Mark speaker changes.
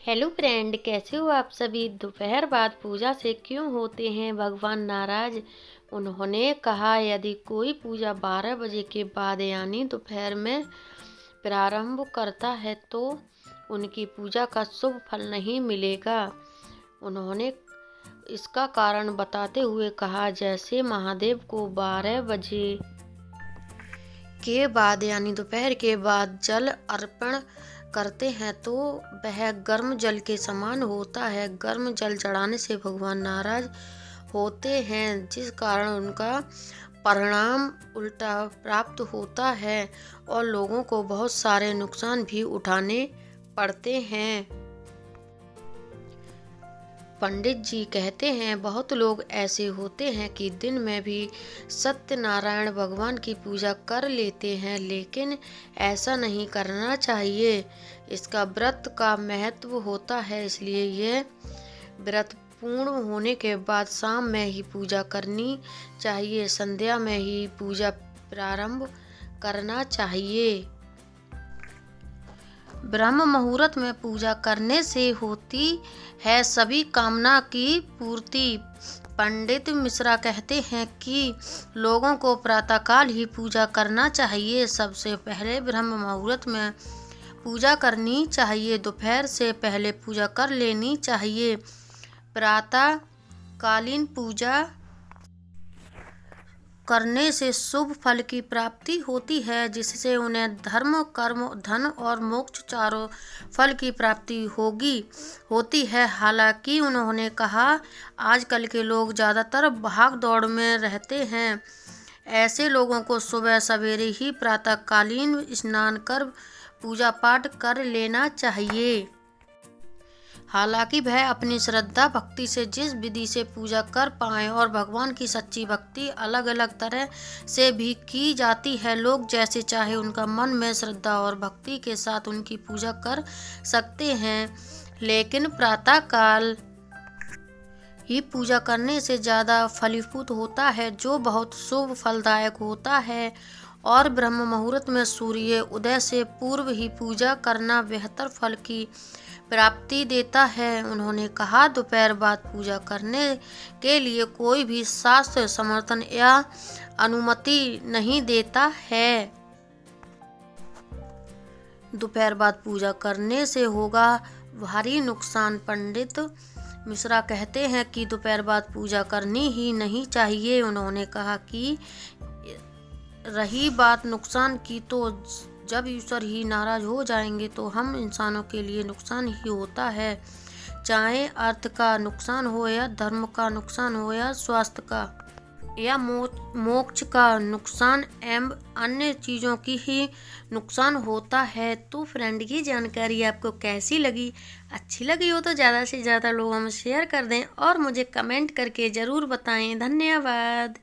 Speaker 1: Hello friend, कैसे हो आप सभी। दोपहर बाद पूजा से क्यों होते हैं भगवान नाराज। उन्होंने कहा यदि कोई पूजा 12 बजे के बाद यानी दोपहर में प्रारंभ करता है तो उनकी पूजा का शुभ फल नहीं मिलेगा। उन्होंने इसका कारण बताते हुए कहा, जैसे महादेव को 12 बजे के बाद यानी दोपहर के बाद जल अर्पण करते हैं तो वह गर्म जल के समान होता है। गर्म जल चढ़ाने से भगवान नाराज होते हैं, जिस कारण उनका परिणाम उल्टा प्राप्त होता है और लोगों को बहुत सारे नुकसान भी उठाने पड़ते हैं। पंडित जी कहते हैं, बहुत लोग ऐसे होते हैं कि दिन में भी सत्यनारायण भगवान की पूजा कर लेते हैं, लेकिन ऐसा नहीं करना चाहिए। इसका व्रत का महत्व होता है, इसलिए यह व्रत पूर्ण होने के बाद शाम में ही पूजा करनी चाहिए। संध्या में ही पूजा प्रारंभ करना चाहिए। ब्रह्म मुहूर्त में पूजा करने से होती है सभी कामना की पूर्ति। पंडित मिश्रा कहते हैं कि लोगों को प्रातःकाल ही पूजा करना चाहिए। सबसे पहले ब्रह्म मुहूर्त में पूजा करनी चाहिए। दोपहर से पहले पूजा कर लेनी चाहिए। प्रातःकालीन पूजा करने से शुभ फल की प्राप्ति होती है, जिससे उन्हें धर्म, कर्म, धन और मोक्ष चारों फल की प्राप्ति होती है। हालांकि उन्होंने कहा, आजकल के लोग ज़्यादातर भाग दौड़ में रहते हैं। ऐसे लोगों को सुबह सवेरे ही प्रातःकालीन स्नान कर पूजा पाठ कर लेना चाहिए। हालांकि वह अपनी श्रद्धा भक्ति से जिस विधि से पूजा कर पाए, और भगवान की सच्ची भक्ति अलग अलग तरह से भी की जाती है। लोग जैसे चाहे उनका मन में श्रद्धा और भक्ति के साथ उनकी पूजा कर सकते हैं, लेकिन प्रातःकाल ही पूजा करने से ज़्यादा फलीभूत होता है, जो बहुत शुभ फलदायक होता है। और ब्रह्म मुहूर्त में सूर्य उदय से पूर्व ही पूजा करना बेहतर फल की प्राप्ति देता है। उन्होंने कहा, दोपहर बाद पूजा करने के लिए कोई भी शास्त्र समर्थन या अनुमति नहीं देता है। दोपहर बाद पूजा करने से होगा भारी नुकसान। पंडित मिश्रा कहते हैं कि दोपहर बाद पूजा करनी ही नहीं चाहिए। उन्होंने कहा कि रही बात नुकसान की, तो जब ईश्वर ही नाराज हो जाएंगे तो हम इंसानों के लिए नुकसान ही होता है। चाहे अर्थ का नुकसान हो या धर्म का नुकसान हो या स्वास्थ्य का या मोक्ष का नुकसान एवं अन्य चीज़ों की ही नुकसान होता है। तो फ्रेंड, की जानकारी आपको कैसी लगी? अच्छी लगी हो तो ज़्यादा से ज़्यादा लोगों में शेयर कर दें और मुझे कमेंट करके ज़रूर बताएं। धन्यवाद।